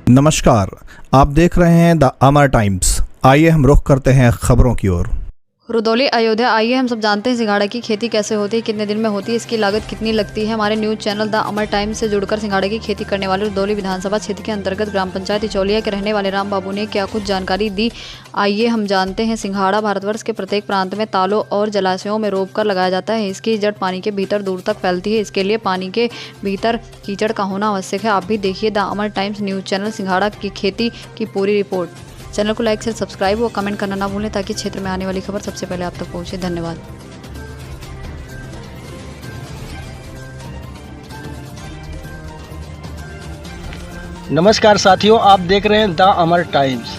नमस्कार, आप देख रहे हैं द अमर टाइम्स। आइए हम रुख करते हैं खबरों की ओर। रुदौली अयोध्या। आइए हम सब जानते हैं सिंघाड़ा की खेती कैसे होती है, कितने दिन में होती है, इसकी लागत कितनी लगती है। हमारे news channel the Amar times से जुड़कर सिंघाड़े की खेती करने वाले रुदौली विधानसभा क्षेत्र के अंतर्गत ग्राम पंचायत इचौलिया के रहने वाले राम बाबू ने क्या कुछ जानकारी दी, आइए हम जानते हैं। सिंघाड़ा भारतवर्ष के प्रत्येक प्रांत में तालों और जलाशयों में रोप कर लगाया जाता है। इसकी जड़ पानी के भीतर दूर तक फैलती है। इसके लिए पानी के भीतर कीचड़ का होना आवश्यक है। आप भी देखिए the Amar times news channel सिंघाड़ा की खेती की पूरी रिपोर्ट। चैनल को लाइक से सब्सक्राइब और कमेंट करना ना भूलें ताकि क्षेत्र में आने वाली खबर सबसे पहले आप तक पहुंचे। धन्यवाद। नमस्कार साथियों, आप देख रहे हैं द अमर टाइम्स।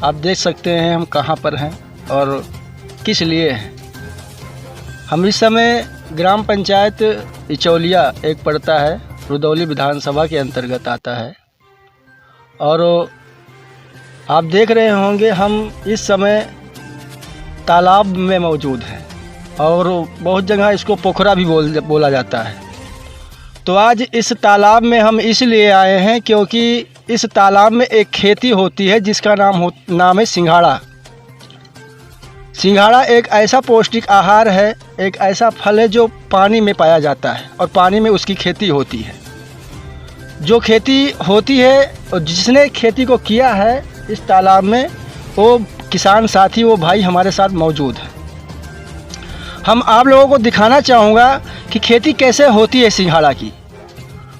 आप देख सकते हैं हम कहां पर हैं और किस लिए हैं। हम इस समय ग्राम पंचायत इचौलिया एक पड़ता है, रुदौली विधानसभा के अंतर्गत आता है। और आप देख रहे होंगे हम इस समय तालाब में मौजूद हैं और बहुत जगह इसको पोखरा भी बोला जाता है। तो आज इस तालाब में हम इसलिए आए हैं क्योंकि इस तालाब में एक खेती होती है जिसका नाम है सिंघाड़ा। सिंघाड़ा एक ऐसा पौष्टिक आहार है, एक ऐसा फल है जो पानी में पाया जाता है और पानी में उसकी खेती होती है। जो खेती होती है और जिसने खेती को किया है इस तालाब में, वो किसान साथी, वो भाई हमारे साथ मौजूद है। हम आप लोगों को दिखाना चाहूँगा कि खेती कैसे होती है सिंघाड़ा की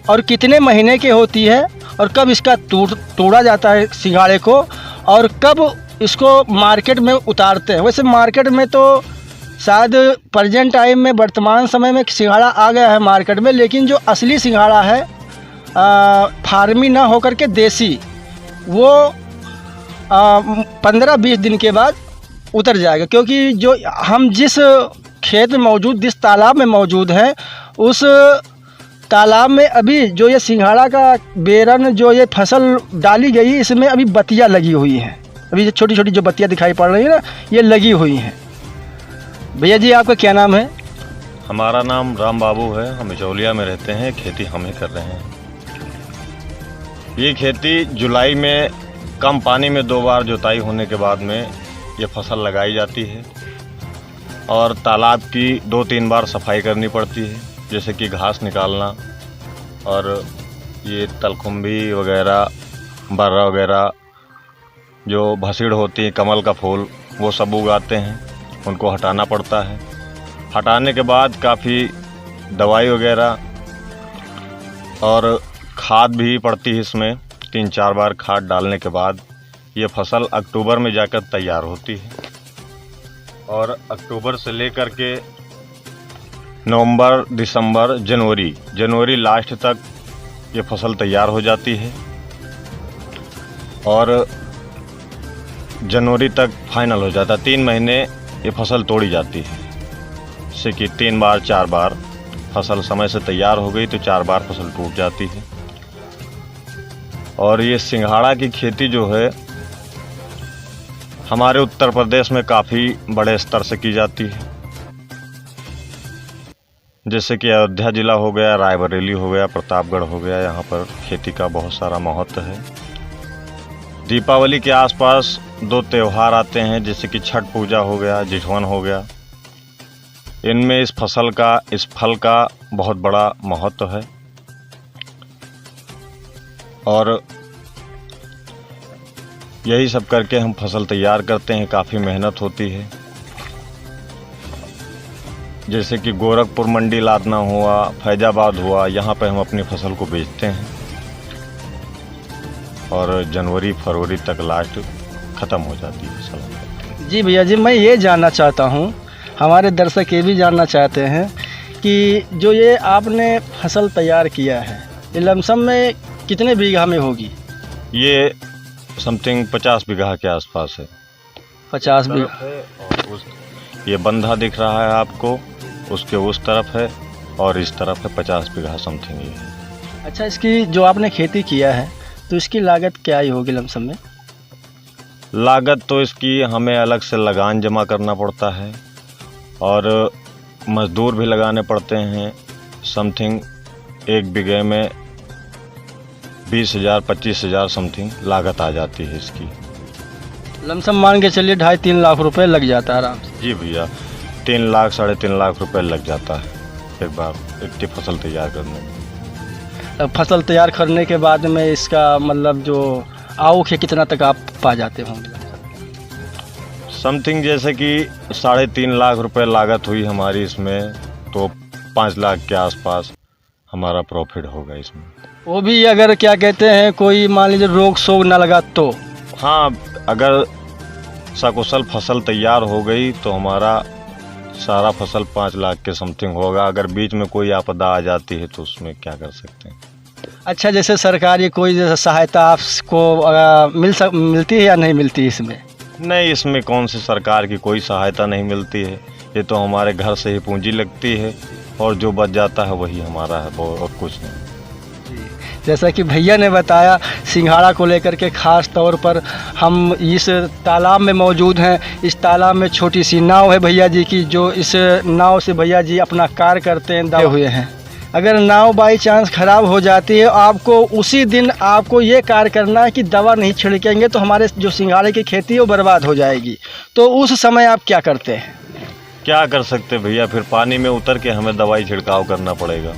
और कितने महीने की होती है और कब इसका तोड़ा जाता है सिंघाड़े को और कब इसको मार्केट में उतारते हैं। वैसे मार्केट में तो शायद प्रेजेंट टाइम में वर्तमान समय में सिंघाड़ा आ गया है मार्केट में, लेकिन जो असली सिंघाड़ा है फार्मी ना होकर के देसी, वो 15-20 दिन के बाद उतर जाएगा। क्योंकि जो हम जिस खेत में मौजूद, जिस तालाब में मौजूद हैं, उस तालाब में अभी जो ये सिंघाड़ा का बेरन, जो ये फसल डाली गई, इसमें अभी बतिया लगी हुई हैं। अभी ये छोटी छोटी जो बतिया दिखाई पड़ रही है ना, ये लगी हुई हैं। भैया जी, आपका क्या नाम है? हमारा नाम राम बाबू है। हम इचौलिया में रहते हैं। खेती हम ही कर रहे हैं। ये खेती जुलाई में कम पानी में 2 बार जुताई होने के बाद में ये फसल लगाई जाती है और तालाब की 2-3 बार सफाई करनी पड़ती है, जैसे कि घास निकालना और ये तलखुम्भी वगैरह, बर्रा वगैरह, जो भसीड़ होती है, कमल का फूल, वो सब उगाते हैं, उनको हटाना पड़ता है। हटाने के बाद काफ़ी दवाई वगैरह और खाद भी पड़ती है इसमें। 3-4 बार खाद डालने के बाद ये फसल अक्टूबर में जाकर तैयार होती है और अक्टूबर से लेकर के नवंबर, दिसंबर, जनवरी लास्ट तक ये फसल तैयार हो जाती है और जनवरी तक फाइनल हो जाता है। 3 महीने ये फसल तोड़ी जाती है, जैसे कि 3 बार 4 बार फसल समय से तैयार हो गई तो 4 बार फसल टूट जाती है। और ये सिंघाड़ा की खेती जो है हमारे उत्तर प्रदेश में काफ़ी बड़े स्तर से की जाती है, जैसे कि अयोध्या जिला हो गया, रायबरेली हो गया, प्रतापगढ़ हो गया। यहाँ पर खेती का बहुत सारा महत्व है। दीपावली के आसपास 2 त्यौहार आते हैं, जैसे कि छठ पूजा हो गया, जिठवन हो गया। इनमें इस फल का बहुत बड़ा महत्व है और यही सब करके हम फसल तैयार करते हैं। काफ़ी मेहनत होती है, जैसे कि गोरखपुर मंडी लादना हुआ, फैजाबाद हुआ, यहाँ पे हम अपनी फसल को बेचते हैं और जनवरी फरवरी तक लास्ट ख़त्म हो जाती है फसल। जी भैया जी, मैं ये जानना चाहता हूँ, हमारे दर्शक ये भी जानना चाहते हैं कि जो ये आपने फसल तैयार किया है, ये लमसम में कितने बीघा में होगी? ये समथिंग 50 बीघा के आसपास है। 50 बीघा। और ये बंधा दिख रहा है आपको, उसके उस तरफ है और इस तरफ है। 50 बीघा समथिंग ये है। अच्छा, इसकी जो आपने खेती किया है तो इसकी लागत क्या ही होगी लमसम में? लागत तो इसकी हमें अलग से लगान जमा करना पड़ता है और मज़दूर भी लगाने पड़ते हैं। समथिंग 1 बीघे में 20,000 25,000 समथिंग लागत आ जाती है इसकी। लमसम मान के चलिए 2.5-3 लाख रुपए लग जाता है आराम से। जी भैया, 3 लाख 3.5 लाख रुपए लग जाता है एक बार इतनी फसल तैयार करने में। अब फसल तैयार करने के बाद में इसका मतलब जो आवक है कितना तक आप पा जाते होंगे? समथिंग जैसे कि 3.5 लाख रुपए लागत हुई हमारी इसमें, तो 5 लाख के आसपास हमारा प्रॉफिट होगा इसमें। वो भी अगर क्या कहते हैं कोई मान लीजिए रोग शोग ना लगा तो? हाँ, अगर सकुशल फसल तैयार हो गई तो हमारा सारा फसल 5 लाख के समथिंग होगा। अगर बीच में कोई आपदा आ जाती है तो उसमें क्या कर सकते हैं। अच्छा, जैसे सरकारी कोई जैसे सहायता आपको मिलती है या नहीं मिलती इसमें? नहीं, इसमें कौन सी सरकार की कोई सहायता नहीं मिलती है। ये तो हमारे घर से ही पूंजी लगती है और जो बच जाता है वही हमारा है, और कुछ नहीं। जैसा कि भैया ने बताया, सिंघाड़ा को लेकर के ख़ास तौर पर हम इस तालाब में मौजूद हैं। इस तालाब में छोटी सी नाव है भैया जी की, जो इस नाव से भैया जी अपना कार्य करते हैं, दे हुए हैं। अगर नाव बाई चांस ख़राब हो जाती है, आपको उसी दिन आपको ये कार्य करना है कि दवा नहीं छिड़केंगे तो हमारे जो सिंघाड़े की खेती है वो बर्बाद हो जाएगी। तो उस समय आप क्या करते हैं? क्या कर सकते भैया, फिर पानी में उतर के हमें दवाई छिड़काव करना पड़ेगा।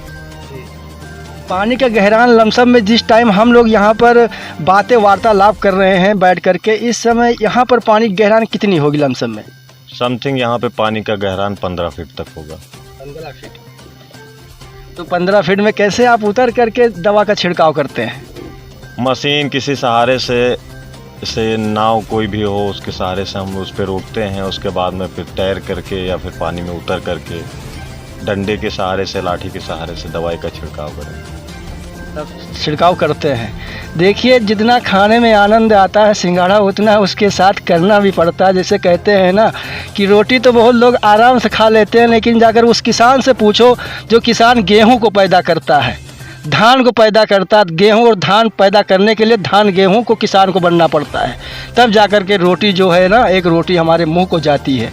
पानी का गहरान लमसम में जिस टाइम हम लोग यहाँ पर बातें वार्तालाप कर रहे हैं बैठ करके, इस समय यहाँ पर पानी गहरान कितनी होगी लमसम में? समथिंग यहाँ पे पानी का गहरान 15 फीट तक होगा। 15 फीट। तो 15 फीट में कैसे आप उतर करके दवा का छिड़काव करते हैं? मशीन किसी सहारे से नाव कोई भी हो उसके सहारे से हम उस पर रोकते हैं। उसके बाद में फिर तैर करके या फिर पानी में उतर करके डंडे के सहारे से, लाठी के सहारे से दवाई का छिड़काव करें। छिड़काव करते हैं। देखिए, जितना खाने में आनंद आता है सिंघाड़ा, उतना उसके साथ करना भी पड़ता है। जैसे कहते हैं ना कि रोटी तो बहुत लोग आराम से खा लेते हैं, लेकिन जाकर उस किसान से पूछो जो किसान गेहूं को पैदा करता है, धान को पैदा करता है। गेहूं और धान पैदा करने के लिए धान गेहूं को किसान को बनना पड़ता है, तब जाकर के रोटी जो है ना, एक रोटी हमारे मुंह को जाती है।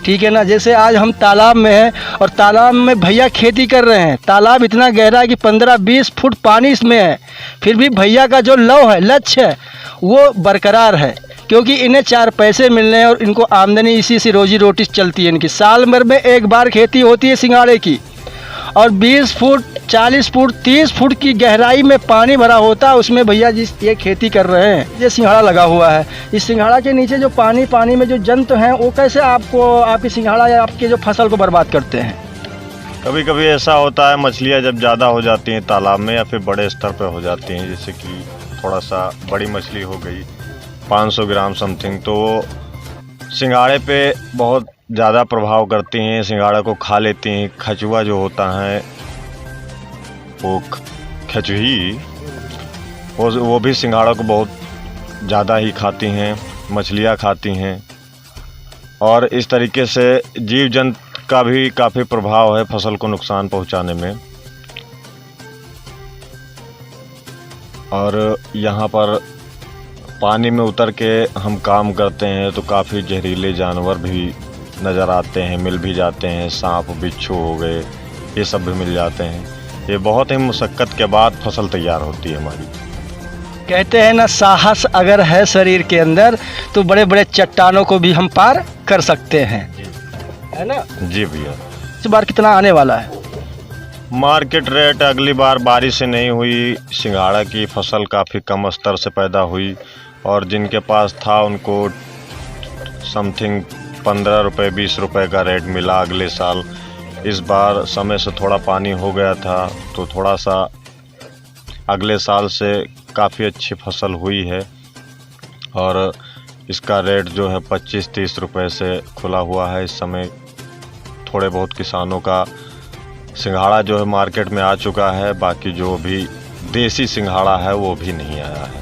ठीक है ना। जैसे आज हम तालाब में हैं और तालाब में भैया खेती कर रहे हैं। तालाब इतना गहरा है कि 15-20 फुट पानी इसमें है, फिर भी भैया का जो लक्ष्य है वो बरकरार है, क्योंकि इन्हें 4 पैसे मिलने हैं और इनको आमदनी इसी से रोजी रोटी चलती है इनकी। साल भर में एक बार खेती होती है सिंघाड़े की, और 20 फुट 40 फुट 30 फुट की गहराई में पानी भरा होता है, उसमें भैया जी ये खेती कर रहे हैं। ये सिंघाड़ा लगा हुआ है। इस सिंघाड़ा के नीचे जो पानी में जो जंतु हैं वो कैसे आपकी सिंघाड़ा या आपके जो फसल को बर्बाद करते हैं? कभी कभी ऐसा होता है, मछलियाँ जब ज़्यादा हो जाती हैं तालाब में या फिर बड़े स्तर पर हो जाती हैं, जैसे कि थोड़ा सा बड़ी मछली हो गई 500 ग्राम समथिंग, तो सिंघाड़े पे बहुत ज़्यादा प्रभाव करती हैं, सिंघाड़ा को खा लेती हैं। खचुआ जो होता है वो खचुही, वो भी सिंघाड़ा को बहुत ज़्यादा ही खाती हैं, मछलियाँ खाती हैं। और इस तरीके से जीव जंतु का भी काफ़ी प्रभाव है फसल को नुकसान पहुंचाने में। और यहाँ पर पानी में उतर के हम काम करते हैं तो काफ़ी जहरीले जानवर भी नज़र आते हैं, मिल भी जाते हैं। सांप बिच्छू हो गए, ये सब भी मिल जाते हैं। ये बहुत ही मुशक्क़त के बाद फसल तैयार होती है हमारी। कहते हैं ना, साहस अगर है शरीर के अंदर तो बड़े बड़े चट्टानों को भी हम पार कर सकते हैं, है ना? जी भैया। इस बार कितना आने वाला है मार्केट रेट? अगली बार बारिश से नहीं हुई, सिंघाड़ा की फसल काफ़ी कम स्तर से पैदा हुई और जिनके पास था उनको समथिंग 15 रुपये 20 रुपये का रेट मिला अगले साल। इस बार समय से थोड़ा पानी हो गया था तो थोड़ा सा अगले साल से काफ़ी अच्छी फसल हुई है और इसका रेट जो है 25-30 रुपये से खुला हुआ है इस समय। थोड़े बहुत किसानों का सिंघाड़ा जो है मार्केट में आ चुका है, बाकी जो भी देसी सिंघाड़ा है वो भी नहीं आया है।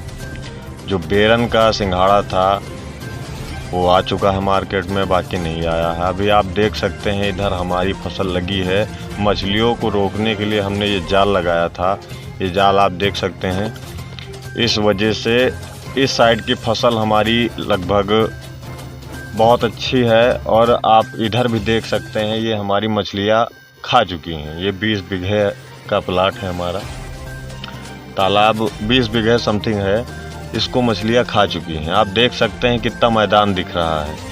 जो बेरन का सिंघाड़ा था वो आ चुका है मार्केट में, बाकी नहीं आया है। अभी आप देख सकते हैं इधर हमारी फसल लगी है। मछलियों को रोकने के लिए हमने ये जाल लगाया था, ये जाल आप देख सकते हैं। इस वजह से इस साइड की फसल हमारी लगभग बहुत अच्छी है और आप इधर भी देख सकते हैं ये हमारी मछलियाँ खा चुकी हैं। ये 20 बीघे का प्लाट है हमारा तालाब 20 बीघे समथिंग है, इसको मछलियाँ खा चुकी हैं। आप देख सकते हैं कितना मैदान दिख रहा है।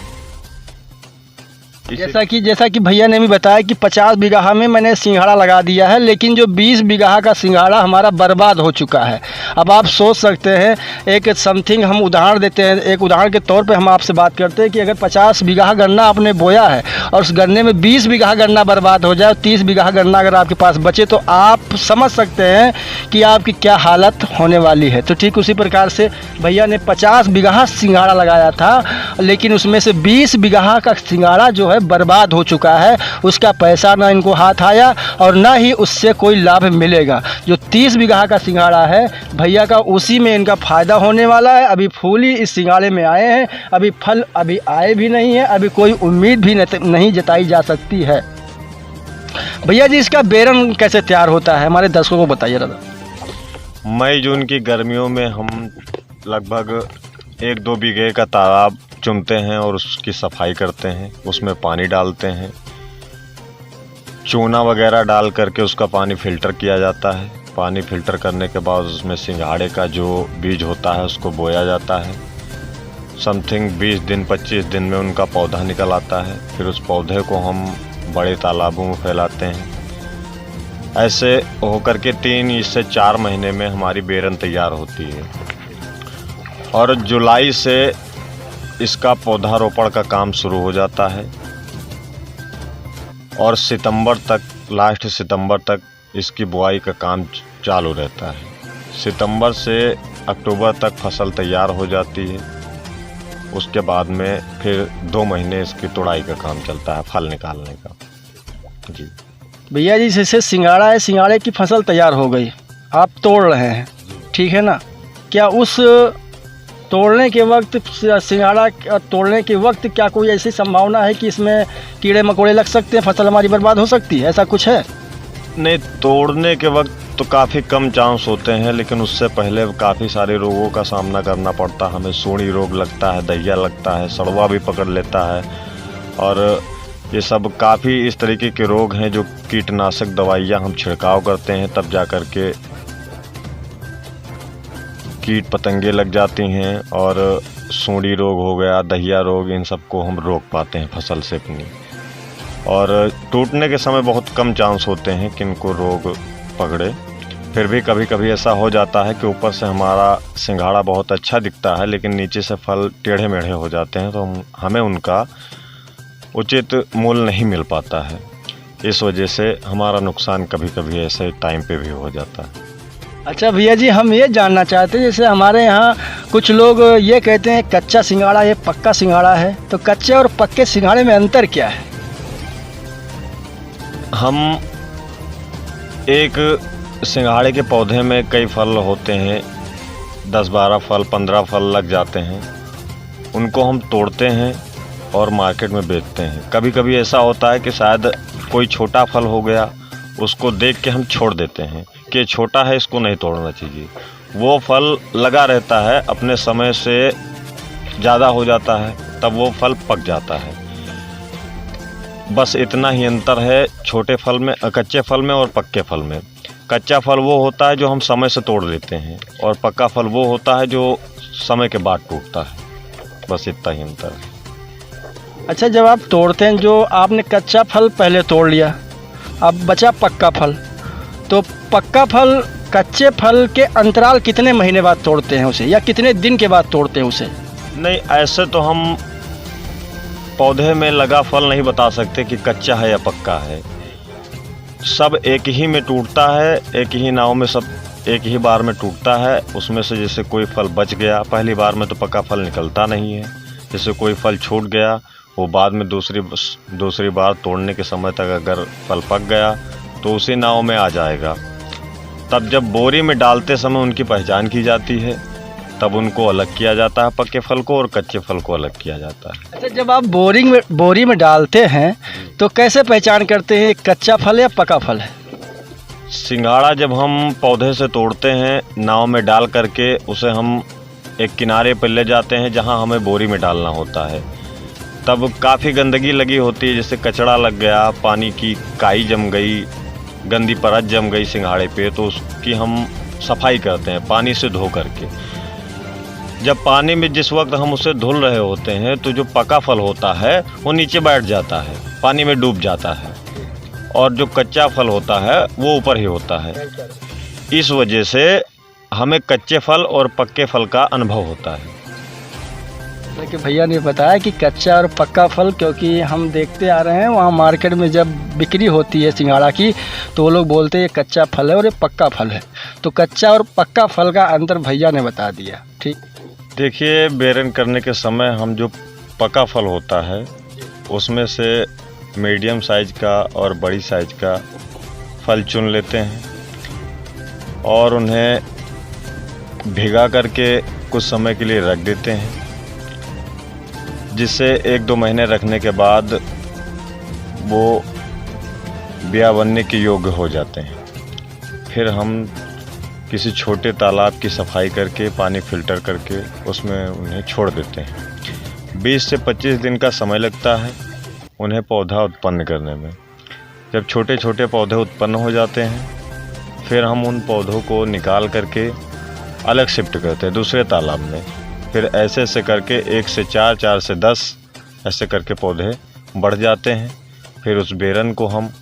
जैसा कि भैया ने भी बताया कि 50 बीघा में मैंने सिंघाड़ा लगा दिया है, लेकिन जो 20 बीघा का सिंघाड़ा हमारा बर्बाद हो चुका है। अब आप सोच सकते हैं, एक समथिंग हम उदाहरण देते हैं, एक उदाहरण के तौर पे हम आपसे बात करते हैं कि अगर 50 बीघा गन्ना आपने बोया है और उस गन्ने में 20 बीघा गन्ना बर्बाद हो जाए, 30 बीघा गन्ना अगर आपके पास बचे, तो आप समझ सकते हैं कि आपकी क्या हालत होने वाली है। तो ठीक उसी प्रकार से भैया ने 50 बीघा सिंघाड़ा लगाया था, लेकिन उसमें से 20 बीघा का सिंघाड़ा जो है बर्बाद हो चुका है। उसका पैसा ना इनको हाथ आया और ना ही उससे कोई लाभ मिलेगा। जो 30 बीघा का सिंघाड़ा है भैया का, उसी में इनका फ़ायदा होने वाला है। अभी फूल ही इस सिंघाड़े में आए हैं, अभी फल अभी आए भी नहीं है, अभी कोई उम्मीद भी नहीं जताई जा सकती है। भैया जी, इसका बेरन कैसे तैयार होता है, हमारे दर्शकों को बताइए दादा। मई जून की गर्मियों में हम लगभग 1-2 बीघे का तालाब चुनते हैं और उसकी सफाई करते हैं, उसमें पानी डालते हैं, चूना वगैरह डाल करके उसका पानी फ़िल्टर किया जाता है। पानी फ़िल्टर करने के बाद उसमें सिंघाड़े का जो बीज होता है उसको बोया जाता है। समथिंग 20 दिन 25 दिन में उनका पौधा निकल आता है। फिर उस पौधे को हम बड़े तालाबों में फैलाते हैं। ऐसे होकर के 3 से 4 महीने में हमारी बेरन तैयार होती है और जुलाई से इसका पौधारोपण का काम शुरू हो जाता है और सितंबर तक, लास्ट सितंबर तक इसकी बुआई का काम चालू रहता है। सितंबर से अक्टूबर तक फसल तैयार हो जाती है। उसके बाद में फिर 2 महीने इसकी तुड़ाई का काम चलता है, फल निकालने का। जी भैया जी, जैसे सिंघाड़ा है, सिंघाड़े की फसल तैयार हो गई, आप तोड़ रहे हैं, ठीक है ना? क्या उस तोड़ने के वक्त, सिंघाड़ा तोड़ने के वक्त क्या कोई ऐसी संभावना है कि इसमें कीड़े मकोड़े लग सकते हैं, फसल हमारी बर्बाद हो सकती है, ऐसा कुछ है? नहीं, तोड़ने के वक्त तो काफ़ी कम चांस होते हैं, लेकिन उससे पहले काफ़ी सारे रोगों का सामना करना पड़ता है हमें। सूंडी रोग लगता है, दहिया लगता है, सड़वा भी पकड़ लेता है और ये सब काफ़ी इस तरीके के रोग हैं जो कीटनाशक दवाइयाँ हम छिड़काव करते हैं, तब जा कर के कीट पतंगे लग जाती हैं और सूंडी रोग हो गया, दहिया रोग, इन सबको हम रोक पाते हैं फसल से अपनी। और टूटने के समय बहुत कम चांस होते हैं कि इनको रोग पकड़े। फिर भी कभी कभी ऐसा हो जाता है कि ऊपर से हमारा सिंघाड़ा बहुत अच्छा दिखता है, लेकिन नीचे से फल टेढ़े मेढ़े हो जाते हैं, तो हमें उनका उचित मूल्य नहीं मिल पाता है। इस वजह से हमारा नुकसान कभी कभी ऐसे टाइम पे भी हो जाता है। अच्छा भैया जी, हम ये जानना चाहते हैं, जैसे हमारे यहाँ कुछ लोग ये कहते हैं कच्चा सिंघाड़ा ये पक्का सिंघाड़ा है, तो कच्चे और पक्के सिंघाड़े में अंतर क्या है? हम एक सिंघाड़े के पौधे में कई फल होते हैं, 10-12 फल, 15 फल लग जाते हैं। उनको हम तोड़ते हैं और मार्केट में बेचते हैं। कभी कभी ऐसा होता है कि शायद कोई छोटा फल हो गया, उसको देख के हम छोड़ देते हैं कि छोटा है, इसको नहीं तोड़ना चाहिए। वो फल लगा रहता है, अपने समय से ज़्यादा हो जाता है, तब वो फल पक जाता है। बस इतना ही अंतर है छोटे फल में, कच्चे फल में और पक्के फल में। कच्चा फल वो होता है जो हम समय से तोड़ लेते हैं और पक्का फल वो होता है जो समय के बाद टूटता है। बस इतना ही अंतर है। अच्छा, जब आप तोड़ते हैं, जो आपने कच्चा फल पहले तोड़ लिया, अब बचा पक्का फल, तो पक्का फल कच्चे फल के अंतराल कितने महीने बाद तोड़ते हैं उसे, या कितने दिन के बाद तोड़ते हैं उसे? नहीं, ऐसे तो हम पौधे में लगा फल नहीं बता सकते कि कच्चा है या पक्का है। सब एक ही में टूटता है, एक ही नाव में सब एक ही बार में टूटता है। उसमें से जैसे कोई फल बच गया, पहली बार में तो पक्का फल निकलता नहीं है। जैसे कोई फल छूट गया, वो बाद में दूसरी बार तोड़ने के समय तक अगर फल पक गया तो उसी नाव में आ जाएगा। तब जब बोरी में डालते समय उनकी पहचान की जाती है, तब उनको अलग किया जाता है, पक्के फल को, और कच्चे फल को अलग किया जाता है। अच्छा, जब आप बोरी में डालते हैं तो कैसे पहचान करते हैं कच्चा फल या पका फल है? सिंघाड़ा जब हम पौधे से तोड़ते हैं, नाव में डाल करके उसे हम एक किनारे पर ले जाते हैं जहां हमें बोरी में डालना होता है। तब काफ़ी गंदगी लगी होती है, जैसे कचड़ा लग गया, पानी की काई जम गई, गंदी परत जम गई सिंघाड़े पे, तो उसकी हम सफाई करते हैं पानी से धो करके। जब पानी में जिस वक्त हम उसे धुल रहे होते हैं तो जो पका फल होता है वो नीचे बैठ जाता है, पानी में डूब जाता है, और जो कच्चा फल होता है वो ऊपर ही होता है। इस वजह से हमें कच्चे फल और पक्के फल का अनुभव होता है। लेकिन भैया ने बताया कि कच्चा और पक्का फल, क्योंकि हम देखते आ रहे हैं वहाँ मार्केट में जब बिक्री होती है सिंघाड़ा की तो वो लोग बोलते हैं ये कच्चा फल है और ये पक्का फल है। तो कच्चा और पक्का फल का अंतर भैया ने बता दिया। ठीक, देखिए, बेरन करने के समय हम जो पका फल होता है उसमें से मीडियम साइज का और बड़ी साइज का फल चुन लेते हैं और उन्हें भिगा करके कुछ समय के लिए रख देते हैं, जिससे 1-2 महीने रखने के बाद वो बिया बनने के योग्य हो जाते हैं। फिर हम किसी छोटे तालाब की सफाई करके पानी फिल्टर करके उसमें उन्हें छोड़ देते हैं। 20 से 25 दिन का समय लगता है उन्हें पौधा उत्पन्न करने में। जब छोटे छोटे पौधे उत्पन्न हो जाते हैं फिर हम उन पौधों को निकाल करके अलग शिफ्ट करते हैं दूसरे तालाब में। फिर ऐसे ऐसे करके 1 से 4, 4 से 10 ऐसे करके पौधे बढ़ जाते हैं। फिर उस बेरन को हम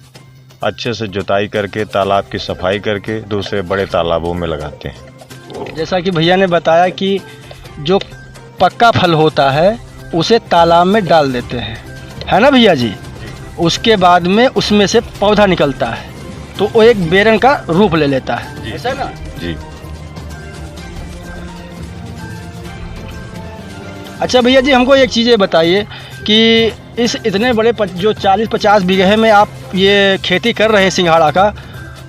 अच्छे से जुताई करके तालाब की सफाई करके दूसरे बड़े तालाबों में लगाते हैं। जैसा कि भैया ने बताया कि जो पक्का फल होता है उसे तालाब में डाल देते हैं, है ना भैया जी? उसके बाद में उसमें से पौधा निकलता है तो वो एक बेरन का रूप ले लेता है, ऐसा ना? जी। अच्छा भैया जी, हमको एक चीज़ ये बताइए कि इस इतने बड़े जो 40-50 बीघे में आप ये खेती कर रहे हैं सिंघाड़ा का,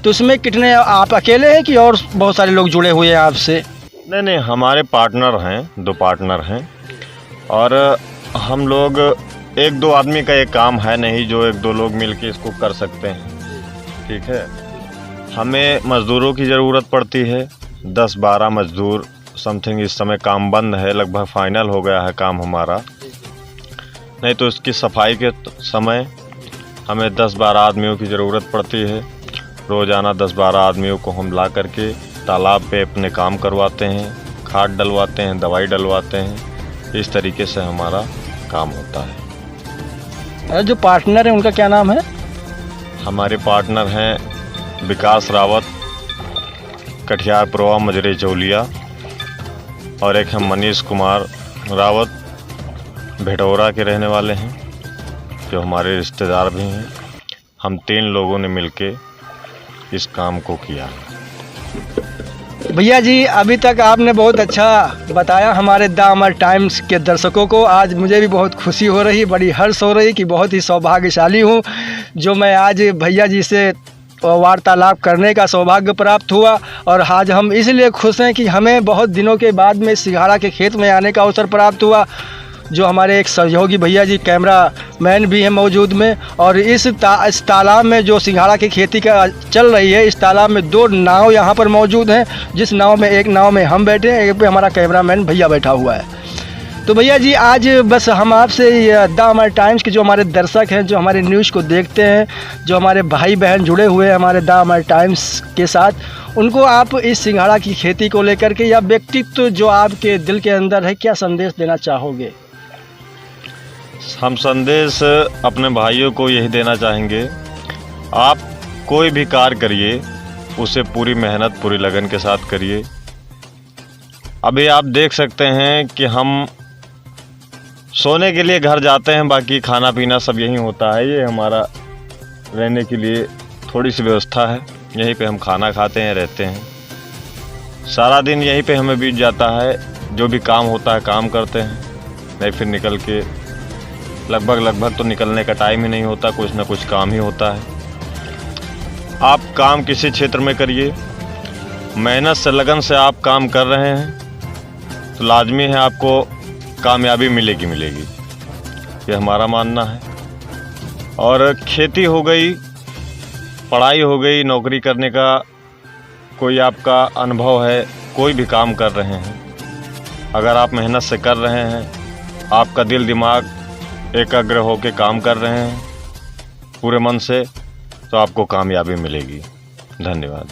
तो उसमें कितने आप अकेले हैं कि और बहुत सारे लोग जुड़े हुए हैं आपसे? नहीं, हमारे पार्टनर हैं, 2 पार्टनर हैं, और हम लोग 1-2 आदमी का ये काम है नहीं जो 1-2 लोग मिलके इसको कर सकते हैं। ठीक है, हमें मज़दूरों की ज़रूरत पड़ती है, 10-12 मज़दूर समथिंग। इस समय काम बंद है, लगभग फाइनल हो गया है काम हमारा। नहीं तो इसकी सफाई के समय हमें 10-12 आदमियों की ज़रूरत पड़ती है। रोज़ाना 10-12 आदमियों को हम ला करके तालाब पे अपने काम करवाते हैं, खाद डलवाते हैं, दवाई डलवाते हैं। इस तरीके से हमारा काम होता है। जो पार्टनर है उनका क्या नाम है? हमारे पार्टनर हैं विकास रावत, कटिहार पुरवा मजरे चौलिया, और एक हम मनीष कुमार रावत, भेटौरा के रहने वाले हैं, जो हमारे रिश्तेदार भी हैं। हम 3 लोगों ने मिलके इस काम को किया है। भैया जी, अभी तक आपने बहुत अच्छा बताया हमारे द अमर टाइम्स के दर्शकों को। आज मुझे भी बहुत खुशी हो रही, बड़ी हर्ष हो रही कि बहुत ही सौभाग्यशाली हूँ जो मैं आज भैया जी से वार्तालाप करने का सौभाग्य प्राप्त हुआ। और आज हम इसलिए खुश हैं कि हमें बहुत दिनों के बाद में सिंघाड़ा के खेत में आने का अवसर प्राप्त हुआ। जो हमारे एक सहयोगी भैया जी कैमरा मैन भी हैं मौजूद में, और इस तालाब में जो सिंघाड़ा की खेती का चल रही है, इस तालाब में 2 नाव यहाँ पर मौजूद हैं। जिस नाव में, एक नाव में हम बैठे हैं, एक पे हमारा कैमरा मैन भैया बैठा हुआ है। तो भैया जी, आज बस हम आपसे द अमर टाइम्स के जो हमारे दर्शक हैं, जो हमारे न्यूज़ को देखते हैं, जो हमारे भाई बहन जुड़े हुए हैं हमारे द अमर टाइम्स के साथ, उनको आप इस सिंघाड़ा की खेती को लेकर के या व्यक्तित्व जो आपके दिल के अंदर है, क्या संदेश देना चाहोगे? हम संदेश अपने भाइयों को यही देना चाहेंगे, आप कोई भी कार्य करिए उसे पूरी मेहनत, पूरी लगन के साथ करिए। अभी आप देख सकते हैं कि हम सोने के लिए घर जाते हैं, बाकी खाना पीना सब यहीं होता है। ये हमारा रहने के लिए थोड़ी सी व्यवस्था है, यहीं पे हम खाना खाते हैं, रहते हैं। सारा दिन यहीं पे हमें बीत जाता है, जो भी काम होता है काम करते हैं, नहीं फिर निकल के लगभग तो निकलने का टाइम ही नहीं होता, कुछ ना कुछ काम ही होता है। आप काम किसी क्षेत्र में करिए, मेहनत से, लगन से आप काम कर रहे हैं तो लाजमी है आपको कामयाबी मिलेगी, ये हमारा मानना है। और खेती हो गई, पढ़ाई हो गई, नौकरी करने का कोई आपका अनुभव है, कोई भी काम कर रहे हैं, अगर आप मेहनत से कर रहे हैं, आपका दिल दिमाग एकाग्र होकर काम कर रहे हैं पूरे मन से, तो आपको कामयाबी मिलेगी। धन्यवाद।